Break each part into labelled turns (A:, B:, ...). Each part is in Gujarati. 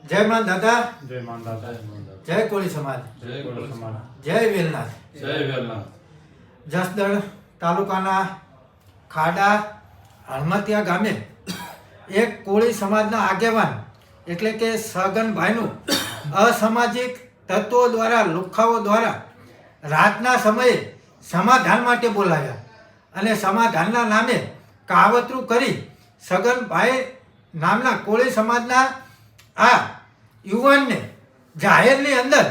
A: જય માન દાદા,
B: જય માન દાદા,
A: જય કોળી સમાજ,
B: જય કોળી સમાજ,
A: જય વેલનાથ.
B: જય વેલનાથ.
A: જસદણ તાલુકાના ખાડા હળમતિયા ગામે એક કોળી સમાજના આગેવાન એટલે કે સગનભાઈનું અસામાજિક તત્વો દ્વારા લુખ્ખાઓ દ્વારા રાતના સમયે સમાધાન માટે બોલાવ્યા અને સમાધાનના નામે કાવતરું કરી સગનભાઈ નામના કોળી સમાજના આ યુવાનને જાહેરની અંદર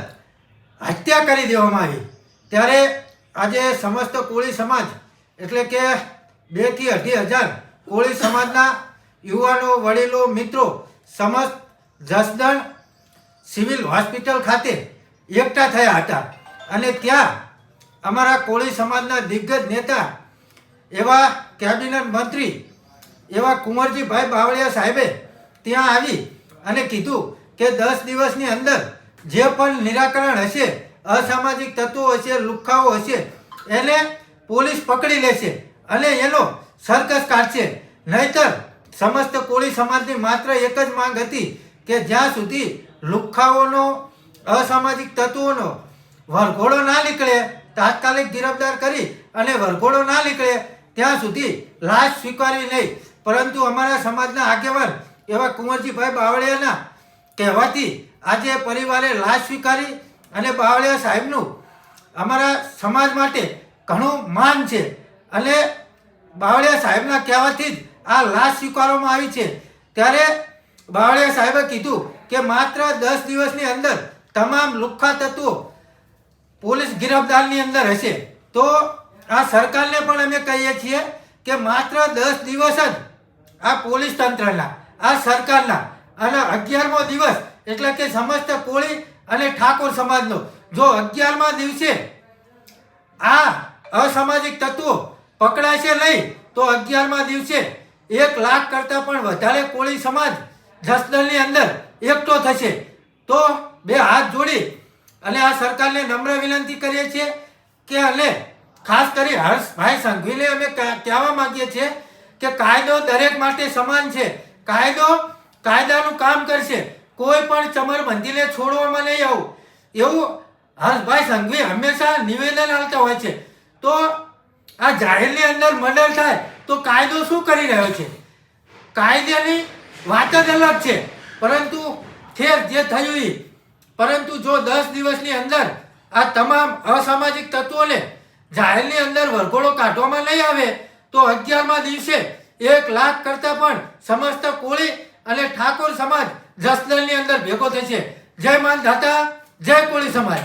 A: હત્યા કરી દેવામાં આવી. ત્યારે આજે સમસ્ત કોળી સમાજ એટલે કે 2 થી 2.5 કોળી સમાજના યુવાનો, વડીલો, મિત્રો સમસ્ત જસદણ સિવિલ હોસ્પિટલ ખાતે એકઠા થયા હતા અને ત્યાં અમારા કોળી સમાજના દિગ્ગજ નેતા એવા કેબિનેટ મંત્રી એવા કુંવરજીભાઈ બાવળિયા સાહેબે ત્યાં આવી અને કીધું કે 10 દિવસની અંદર જે પણ નિરાકરણ હશે, અસામાજિક તત્વો હશે, લુખ્ખાઓ હશે, એને પોલીસ પકડી લેશે અને એનો સર્કસ કાઢશે. નહીતર સમસ્ત કોળી સમાજની માત્ર એક જ માંગ હતી કે જ્યાં સુધી લુખ્ખાઓનો, અસામાજિક તત્વોનો વરઘોડો ના નીકળે, તાત્કાલિક ગિરફ્તાર કરી અને વરઘોડો ના નીકળે ત્યાં સુધી લાશ સ્વીકારવી નહીં. પરંતુ અમારા સમાજના આગેવાન એવા કુંવરજીભાઈ બાવળિયાના કહેવાથી આજે પરિવારે લાશ સ્વીકારી અને બાવળિયા સાહેબનું અમારા સમાજ માટે ઘણું માન છે અને બાવળિયા સાહેબના કહેવાથી જ આ લાશ સ્વીકારવામાં આવી છે. ત્યારે બાવળિયા સાહેબે કીધું કે માત્ર 10 દિવસની અંદર તમામ લુખ્ખા તત્વો પોલીસ ગિરફદારની અંદર હશે. તો આ સરકારને પણ અમે કહીએ છીએ કે માત્ર 10 દિવસ જ આ પોલીસ તંત્રના, આ સરકારના અને 11મો દિવસ એટલે કે સમસ્ત કોળી અને ઠાકોર સમાજનો જો 11મા દિવસે આ અસામાજિક તત્વો પકડાશે નહીં તો 11મા દિવસે 1 લાખ કરતાં પણ વધારે કોળી સમાજ જસદણની અંદર એકઠો થશે. તો 2 હાથ જોડી અને આ સરકારને નમ્ર વિનંતી કરીએ છીએ કે અને ખાસ કરી હર્ષભાઈ સંઘવીને અમે કહેવા માંગીએ છીએ કે કાયદો દરેક માટે સમાન છે. કાયદો કાયદાનું કામ કરશે. કોઈ પણ ચમરબંધીને છોડવામાં નહીં આવું એવું હર્ષભાઈ સંઘવી હંમેશા નિવેદન આપતા હોય છે. તો આ જાહેરની અંદર મર્ડર થાય તો કાયદો શું કરી રહ્યો છે? કાયદાની વાત જ અલગ છે. પરંતુ ખેર જે થયું એ, પરંતુ જો 10 દિવસની અંદર આ તમામ અસામાજિક તત્વોને જાહેરની અંદર વરઘોડો કાઢવામાં નહીં આવે તો 11મા દિવસે 1 લાખ કરતાં પણ સમસ્ત કોળી અને ઠાકોર સમાજ જસદણની અંદર ભેગો થશે. જય માન દાતા, જય કોળી સમાજ.